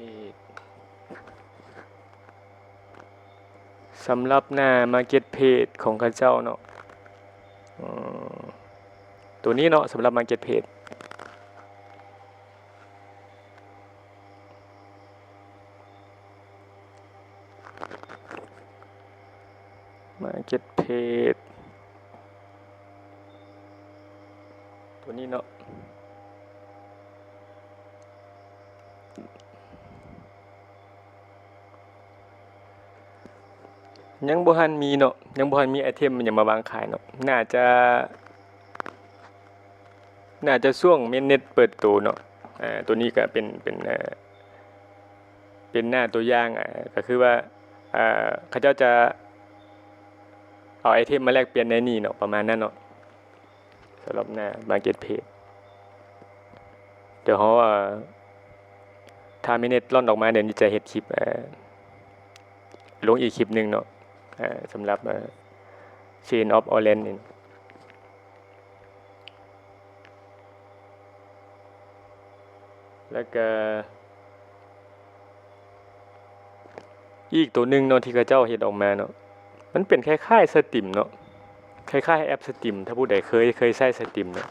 Page สำหรับหน้า Market Page ของเขาเจ้าเนาะตัวนี้เนาะสำหรับ Market Pageตัวนี้เนาะยังบ่ทันมีเนาะยังบ่ทันมีไอเทมมันยังมาวางขายเนาะน่าจะช่วงเมนเน็ตเปิดตัวเนาะตัวนี้ก็เป็นหน้าตัวอย่างก็คือว่าเขาเจ้าจะเอาไอเทมมาแลกเปลี่ยนในนี่เนาะประมาณนั้นเนาะสำหรับหน้า Market Page เดี๋ยวเขาถ้าเมนเน็ตล่อนออกมาเดี๋ยวนี้จะเฮ็ดคลิปลงอีกคลิปหนึ่งเนาะสำหรับChain of Orange นี่แล้วก็อีกตัวหนึ่งเนาะที่เขาเจ้าเฮ็ดออกมาเนาะมันเป็นคล้ายๆสตรีมเนาะคล้ายๆแอปสตรีมถ้าผู้ใดเคยใช้สตรีมเนาะ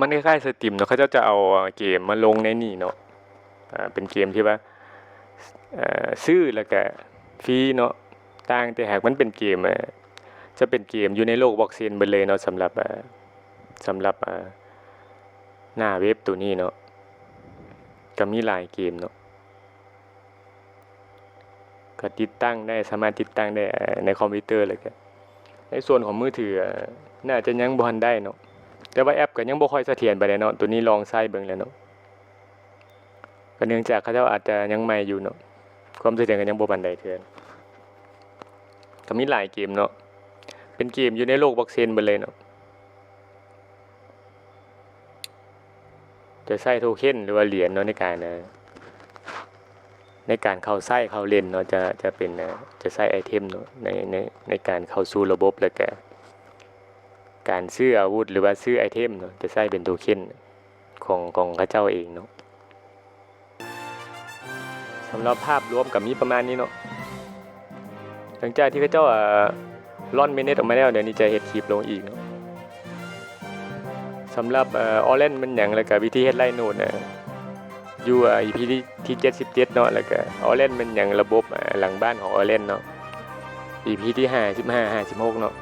มันคล้ายๆสตรีมเนาะเขาจะเอาเกมมาลงในนี่เนาะเป็นเกมที่ว่าซื้อแล้วก็ฟรีเนาะต่างแต่หากมันเป็นเกมจะเป็นเกมอยู่ในโลกบล็อกเชนเบิดเลยเนาะสำหรับหน้าเว็บตัวนี้เนาะก็มีหลายเกมเนาะก็ติดตั้งได้สามารถติดตั้งได้ในคอมพิวเตอร์เลยก็ในส่วนของมือถือน่าจะยังบ่ทันได้เนาะแต่ว่าแอปก็ยังบ่ค่อยเสถียรปานใดเนาะตัวนี้ลองใช้เบิ่งแล้วเนาะก็เนื่องจากเขาเจ้าอาจจะยังใหม่อยู่เนาะความเสถียรก็ยังบ่ปานใดเทื่อก็มีหลายเกมเนาะเป็นเกมอยู่ในโลกบล็อกเชนเบิดเลยเนาะจะใช้โทเค็นหรือว่าเหรียญเนาะในการเข้าใช้เข้าเล่นเนาะจะเป็นจะใช้ไอเทมเนาะในการเข้าสู่ระบบแล้วก็การซื้ออาวุธหรือว่าซื้อไอเทมเนาะจะใช้เป็นโทเค็นของเขาเจ้าเองเนาะสำหรับภาพรวมก็มีประมาณนี้เนาะหลังจากที่เขาเจ้าล่อนเมนเน็ตออกมาแล้วเดี๋ยวนี้จะเฮ็ดคลิปลงอีกเนาะสำหรับOrange มันหยังแล้วก็วิธีเฮ็ดไลน์โนดอยู่ EP ที่77เนาะแล้วก็Orange มันหยังระบบหลังบ้านของOrangeเนาะ EP ที่55 56เนาะ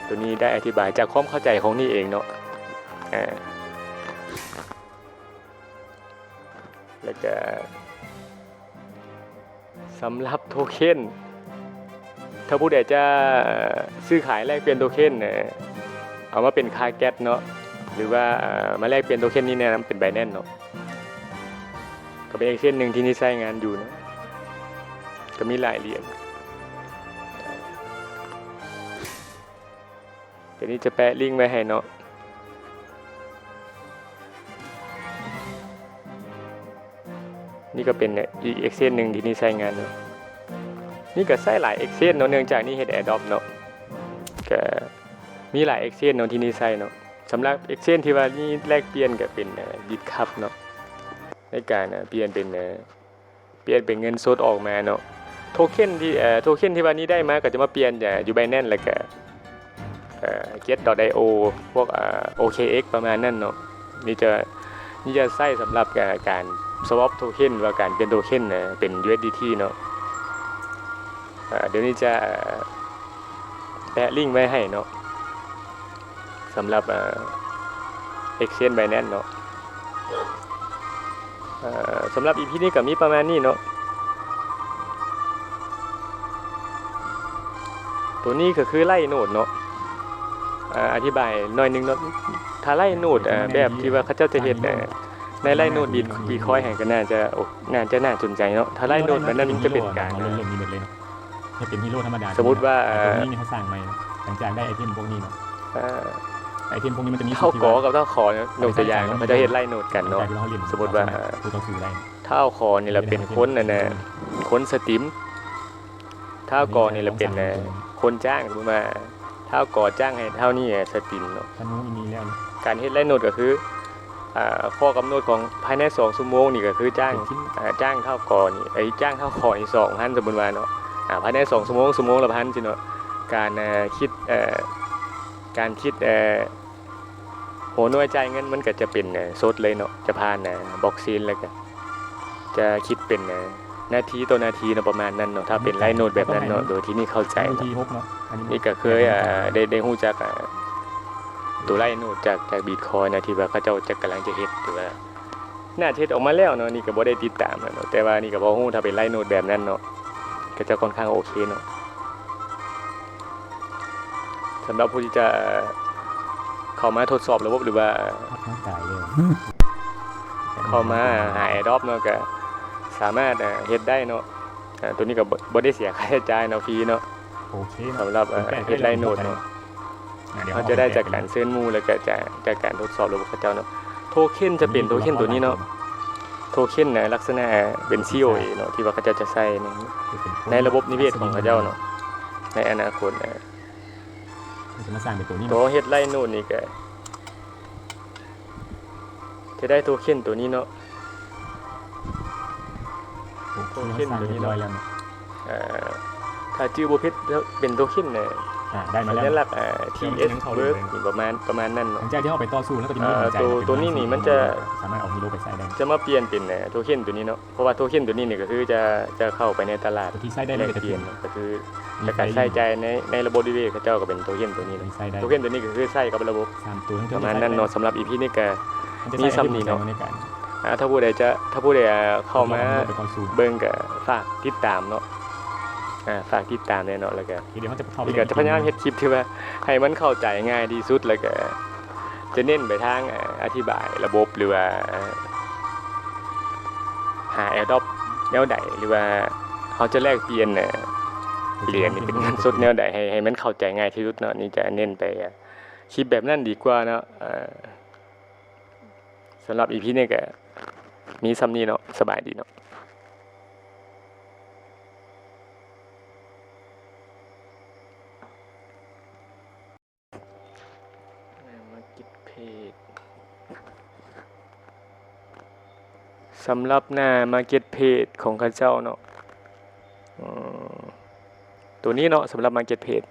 ตัวนี้ได้อธิบายจากความเข้าใจของนี่เองเนาะแล้วก็สำหรับโทเค็นถ้าผู้ใดจะซื้อขายแลกเปลี่ยนโทเค็นเอามาเป็นค่าแก๊สเนาะหรือว่ามาแลกเปลี่ยนโทเค็นนี่แนะนำเป็น Binance เนาะก็เป็นอีกเส้นหนึ่งที่นี่ใช้งานอยู่เนาะก็มีหลายเหรียญเดี๋ยวนี้จะแปะลิงก์ไว้ให้เนาะนี่ก็เป็นอีก Excel หนึ่งที่นี่ใช้งานเนาะนี่ก็ใช้หลาย Excel เนาะเนื่องจากนี่เฮ็ด AirDrop เนาะก็มีหลาย Excel เนาะที่นี่ใช้เนาะสำหรับ Excel ที่ว่านี่แลกเปลี่ยนก็เป็นBitcup เนาะในการเปลี่ยนเป็นเงินสดออกมาเนาะโทเค็นที่ว่านี้ได้มาก็จะมาเปลี่ยนอยู่ Binance แล้วก็get.io พวกOKX ประมาณนั้นเนาะนี่จะใช้สำหรับการ swap โทเค็นหรือว่าการเปลี่ยนโทเค็นเป็น USDT เนาะเดี๋ยวนี้จะแปะลิงก์ไว้ให้เนาะสำหรับExchange Binance เนาะสำหรับ EP นี้ก็มีประมาณนี้เนาะตัวนี้ก็คือไล่โนดเนาะอธิบายหน่อยนึงเนาะถ้าไล่โนดแบบที่ว่าเขาเจ้าจะเฮ็ดในไล่โนดบีคอยแห่งก็น่าสนใจเนาะถ้าไล่โนดมันนั้นจะเป็นการเล่นนี้หมดเลยเนาะให้เป็นฮีโร่ธรรมดาสมมุติว่าตัวนี้เขาสร้างใหม่หลังจากได้ไอเทมพวกนี้เนาะไอเทมพวกนี้มันจะมีเท่ากอกับเท่าคอเนาะยกตัวอย่างมันจะเฮ็ดไล่โนดกันเนาะสมมุติว่าเท่าคอนี่แหละเป็นคนคนสตรีมเท่ากอนี่แหละเป็นคนจ้างสมมุติว่า เท่าก่อจ้างให้เท่านี้สติมเนาะ ท่านนู้นมีแล้วนี่ การเฮ็ดไลน์โนดก็คือข้อกำหนดของภายใน2ชั่วโมงนี่ก็คือจ้าง เป็นชิ้น จ้างเท่าก่อนี่จ้างเท่าก่อนี่2,000สมมุติว่าเนาะภายใน2ชั่วโมงละ1,000สิเนาะการคิดการคิดโหหน่วยจ่ายเงินมันก็จะเป็นสดเลยเนาะจะผ่านบล็อกเชนแล้วก็จะคิดเป็นนาทีต่อนาทีเนาะประมาณนั้นเนาะถ้าเป็นไลน์โนดแบบนั้นเนาะโดยที่นี่เข้าใจ นา เนาะ ที6เนาะอันนี้ นี่ก็เคยได้ฮู้จักตัวไลน์โนดจากBitcoinนะที่ว่าเขาเจ้าจะกำลังจะเฮ็ดหรือว่าน่าจะเฮ็ดออกมาแล้วเนาะนี่ก็บ่ได้ติดตามเนาะแต่ว่านี่ก็บ่ฮู้ถ้าเป็นไลน์โนดแบบนั้นเนาะก็จะค่อนข้างโอเคเนาะสำหรับผู้ที่จะเข้ามาทดสอบระบบหรือว่า ร่างกายเลย เข้ามาหา Airdrop เนาะก็สามารถเฮ็ดได้เนาะตัวนี้ก็บ่ได้เสียค่าใช้จ่ายเนาะฟรีเนาะ โอเค สำหรับเฮ็ดไลน์โนดเนาะเขาจะได้จากการเซิร์ชหมู่แล้วก็จากการทดสอบระบบเขาเจ้าเนาะโทเค็นจะเป็นโทเค็นตัวนี้เนาะโทเค็นลักษณะเป็น COA เนาะที่ว่าเขาเจ้าจะใช้ในระบบนิเวศของเขาเจ้าเนาะในอนาคตจะมาสร้างเป็นตัวนี้ ตัวเฮ็ดไลน์โนดนี่ก็จะได้โทเค็นตัวนี้เนาะ โทเค็นตัวนี้แล้ว ถ้าชื่อบ่ผิดเป็นโทเค็นได้มา สั แล้ว ญลักษณ์TS Work นี่ประมาณนั้น หลั เนาะ งจากที่เอาไปต่อสู้แล้วก็จะมีตัวนี้นี่มันจะ สามารถเอาฮีโร่ไปใส่ได้ จะมาเปลี่ยนเป็นโทเค็นตัวนี้เนาะเพราะว่าโทเค็นตัวนี้นี่ก็คือจะเข้าไปในตลาด ตัวที่ใส่ได้ แล เลย ก จะ เป เป ลี่ ลี่ ย ย น น ก็คือจากการใช้จ่ายในระบบนิเวศเขาเจ้าก็เป็นโทเค็นตัวนี้เนาะ ใส่ได้ โทเค็นตัวนี้ก็คือใช้กับระบบ 3ตัวทั้ง ประมาณนั้นเนาะสำหรับ EP นี้ก็ มีซ้ำนี่เนาะในการ ถ้าผู้ใดเข้ามา ไปต่อสู้ เบิ่งก็ฝากติดตามเนาะฝากติดตามแน่เนาะแล้วก็ เดี๋ยวมันจะเข้าไป นี่ก็จะพยายามเฮ็ดคลิปที่ว่าให้มันเข้าใจง่ายที่สุดแล้วก็จะเน้นไปทางอธิบายระบบหรือว่าหา Airdrop แนวใดหรือว่าเขาจะแลกเปลี่ยนเหรียญนี่เป็นเงินสดแนวใดให้มันเข้าใจง่ายที่สุดเนาะนี่จะเน้นไปคลิปแบบนั้นดีกว่าเนาะสำหรับ EP นี้ก็มีซ้ำนี้เนาะสบายดีเนาะสำหรับหน้า Market Page ของข้าเจ้าเนาะตัวนี้เนาะสำหรับ Market Page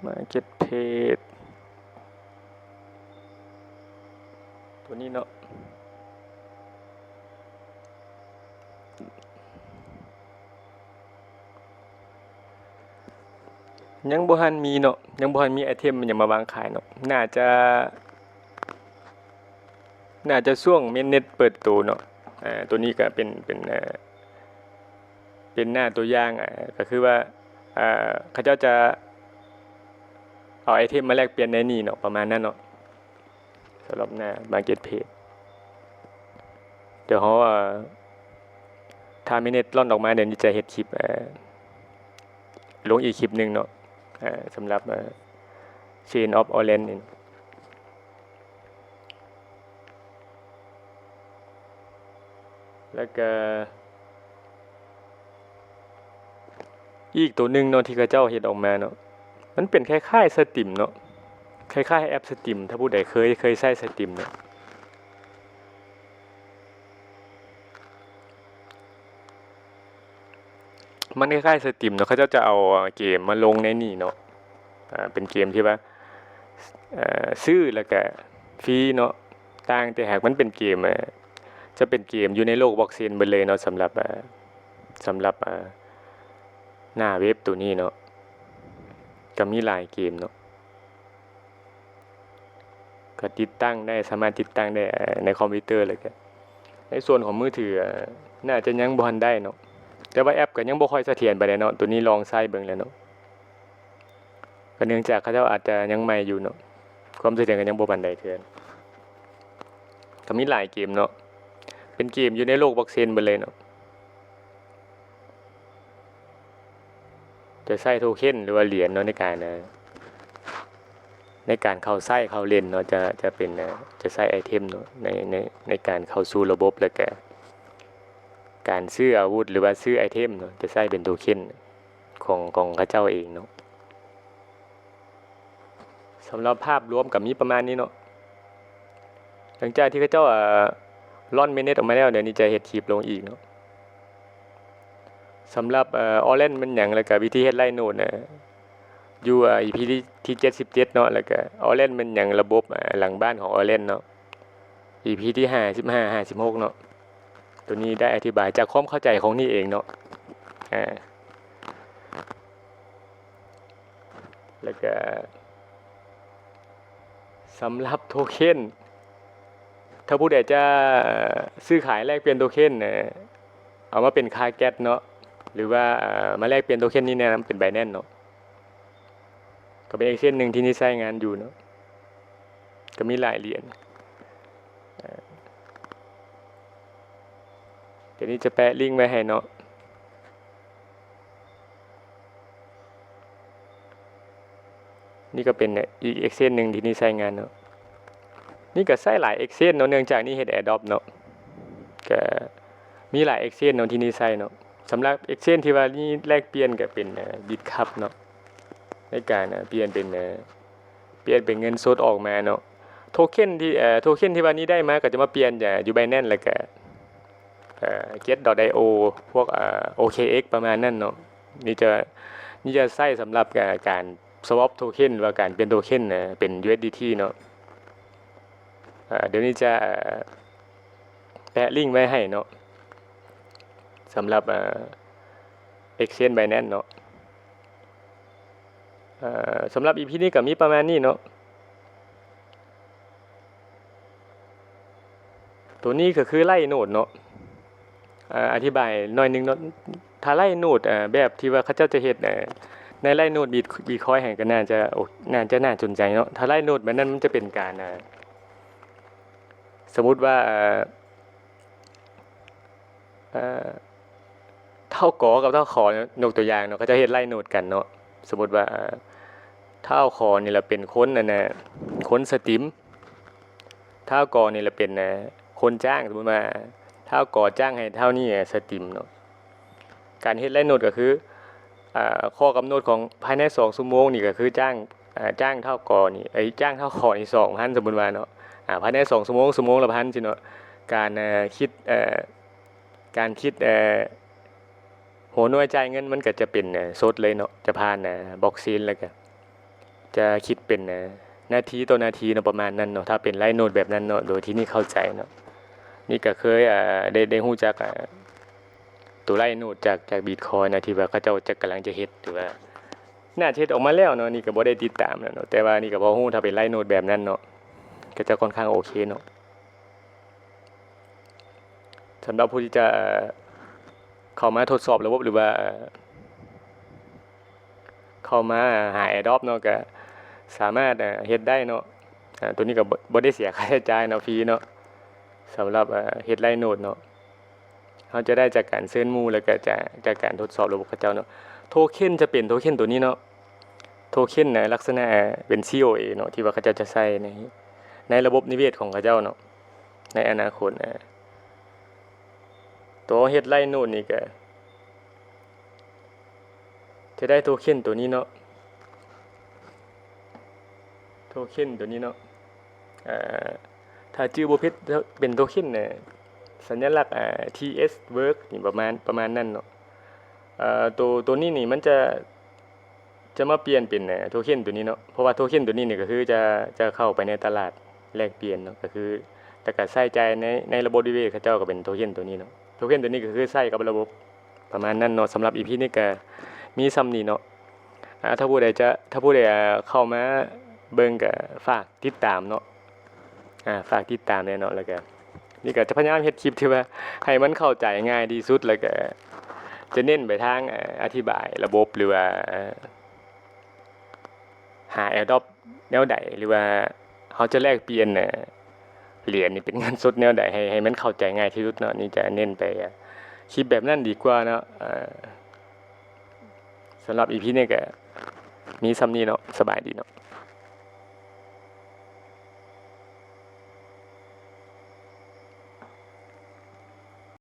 Market Page ตัวนี้เนาะยังบ่ทันมีเนาะยังบ่ทันมีไอเทมมันยังมาวางขายเนาะน่าจะช่วงเมนเน็ตเปิดตัวเนาะตัวนี้ก็เป็นหน้าตัวอย่างก็คือว่าเขาเจ้าจะเอาไอเทมมาแลกเปลี่ยนในนี่เนาะประมาณนั้นเนาะสำหรับหน้า Market Page เดี๋ยวเขาถ้าเมนเน็ตล่อนออกมาเดี๋ยวนี้จะเฮ็ดคลิปลงอีกคลิปนึงเนาะสำหรับ Chain of Orange นี่แล้วก็อีกตัวหนึ่งเนาะที่เขาเจ้าเฮ็ดออกมาเนาะมันเป็นคล้ายๆ Steam เนาะคล้ายๆแอป Steam ถ้าผู้ใดเคยใช้ Steam เนาะมันคล้ายๆ Steam เนาะเขาเจ้าจะเอาเกมมาลงในนี่เนาะเป็นเกมที่ว่าซื้อแล้วก็ฟรีเนาะต่างแต่หากมันเป็นเกมจะเป็นเกมอยู่ในโลกบล็อกเชนเบิดเลยเนาะสำหรับหน้าเว็บตัวนี้เนาะก็มีหลายเกมเนาะก็ติดตั้งได้สามารถติดตั้งได้ในคอมพิวเตอร์เลยก็ในส่วนของมือถือน่าจะยังบ่ทันได้เนาะแต่ว่าแอปก็ยังบ่ค่อยเสถียรปานใดเนาะตัวนี้ลองใช้เบิ่งแล้วเนาะก็เนื่องจากเขาเจ้าอาจจะยังใหม่อยู่เนาะความเสถียรก็ยังบ่ปานใดเทื่อก็มีหลายเกมเนาะเป็นเกมอยู่ในโลกบล็อกเชนเบิดเลยเนาะจะใช้โทเค็นหรือว่าเหรียญเนาะในการ ในการเข้าใช้เข้าเล่นเนาะจะเป็นจะใช้ไอเทมเนาะในการเข้าสู่ระบบแล้วก็การซื้ออาวุธหรือว่าซื้อไอเทมเนาะจะใช้เป็นโทเค็นของเขาเจ้าเองเนาะสำหรับภาพรวมกับมีประมาณนี้เนาะหลังจากที่เขาเจ้าล่อนเมเนตออกมาแล้วเดี๋ยวนี้จะเฮ็ดคลิปลงอีกเนาะสำหรับออเรนมันหยังแล้วก็วิธีเฮ็ดไล่โนดนะอยู่EP ที่77เนาะแล้วก็ออเรนมันหยังระบบหลังบ้านของออเรนเนาะ EP ที่55 56เนาะตัวนี้ได้อธิบายจากความเข้าใจของนี่เองเนาะแล้วก็สำหรับโทเค็นถ้าผู้ใดจะซื้อขายแลกเปลี่ยนโทเค็นเอามาเป็นค่าแก๊สเนาะหรือว่ามาแลกเปลี่ยนโทเค็นนี่แนะนำเป็น Binance เนาะก็เป็นอีกเส้นหนึ่งที่นี่ใช้งานอยู่เนาะก็มีหลายเหรียญเดี๋ยวนี้จะแปะลิงก์ไว้ให้เนาะนี่ก็เป็นอีก Excel หนึ่งที่นี่ใช้งานเนาะนี่ก็ใช้หลาย Excel เนาะเนื่องจากนี่เฮ็ด AirDrop เนาะก็มีหลาย Excel เนาะที่นี่ใช้เนาะสำหรับ Excel ที่ว่านี่แลกเปลี่ยนก็เป็นBitcup เนาะในการเปลี่ยนเป็นเงินสดออกมาเนาะโทเค็นที่ว่านี้ได้มาก็จะมาเปลี่ยนอยู่ Binance แล้วก็get.io พวกOKX ประมาณนั้นเนาะนี่จะใช้สำหรับการ swap โทเค็นหรือว่าการเปลี่ยนโทเค็นเป็น USDT เนาะเดี๋ยวนี้จะแปะลิงก์ไว้ให้เนาะสำหรับExchange Binance เนาะสำหรับ EP นี้ก็มีประมาณนี้เนาะตัวนี้ก็คือไล่โนดเนาะอธิบายหน่อยนึงเนาะถ้าไล่โนดแบบที่ว่าเขาเจ้าจะเฮ็ดในไล่โนดบีคอยแห่งก็น่าสนใจเนาะถ้าไล่โนดแบบนั้นมันจะเป็นการสมมุติว่าเท่ากอกับเท่าขอยกตัวอย่างเนาะเขาจะเฮ็ดไล่โนดกันเนาะสมมุติว่าเท่าคอนี่แหละเป็นคนคนสตรีมเท่ากอนี่แหละเป็นคนจ้างสมมุติว่าเท่ากอจ้างให้เท่านี้สตรีมเนาะการเฮ็ดไล่โนดก็คือข้อกำหนดของภายใน2ชั่วโมงนี่ก็คือจ้างเท่ากอนี่จ้างเท่าขอนี่ 2,000 สมมุติว่าเนาะภายใน2ชั่วโมงละ 1,000 สิเนาะการคิดหัวหน่วยจ่ายเงินมันก็จะเป็นสดเลยเนาะจะผ่านบล็อกเชนแล้วก็จะคิดเป็นนาทีต่อนาทีเนาะประมาณนั้นเนาะถ้าเป็นไลน์โนดแบบนั้นเนาะโดยที่นี่เข้าใจเนาะนี่ก็เคยได้ฮู้จักตัวไลน์โนดจากBitcoinนะที่ว่าเขาเจ้าจะกำลังจะเฮ็ดหรือว่าน่าจะเฮ็ดออกมาแล้วเนาะนี่ก็บ่ได้ติดตามเนาะแต่ว่านี่ก็พอฮู้ถ้าเป็นไลน์โนดแบบนั้นเนาะก็จะค่อนข้างโอเคเนาะสำหรับผู้ที่จะเข้ามาทดสอบระบบหรือว่าเข้ามาหา AirDrop เนาะก็สามารถเฮ็ดได้เนาะตัวนี้ก็บ่ได้เสียค่าใช้จ่ายเนาะฟรีเนาะสำหรับเฮ็ดไลน์โนดเนาะเราจะได้จากการเซิร์ชหมู่แล้วก็จากการทดสอบระบบเขาเจ้าเนาะโทเค็นจะเป็นโทเค็นตัวนี้เนาะโทเค็นลักษณะเป็น COA เนาะที่ว่าเขาเจ้าจะใช้ในระบบนิเวศของเขาเจ้าเนาะในอนาคตตัวเฮ็ดไลน์โนดนี่ก็จะได้โทเค็นตัวนี้เนาะโทเค็นตัวนี้เนาะถ้าชื่อบ่ผิดเป็นโทเค็นสัญลักษณ์TS work นี่ประมาณนั้นเนาะตัวนี้นี่มันจะมาเปลี่ยนเป็นโทเค็นตัวนี้เนาะเพราะว่าโทเค็นตัวนี้นี่ก็คือจะเข้าไปในตลาดแลกเปลี่ยนเนาะก็คือแต่ก็ใช้จ่ายในระบบนิเวศเขาเจ้าก็เป็นโทเค็นตัวนี้เนาะโทเค็นตัวนี้ก็คือใช้กับระบบประมาณนั้นเนาะสำหรับ EP นี้ก็มีซ้ำนี้เนาะถ้าผู้ใดเข้ามาเบิ่งก็ฝากติดตามเนาะฝากติดตามแน่เนาะแล้วก็นี่ก็จะพยายามเฮ็ดคลิปที่ว่าให้มันเข้าใจง่ายที่สุดแล้วก็จะเน้นไปทางอธิบายระบบหรือว่าหา AirDrop แนวใดหรือว่าเขาจะแลกเปลี่ยนเหรียญนี่เป็นเงินสดแนวใดให้มันเข้าใจง่ายที่สุดเนาะนี่จะเน้นไปคลิปแบบนั้นดีกว่าเนาะสำหรับ EP นี้ก็มีซ้ำนี้เนาะสบายดีเนาะ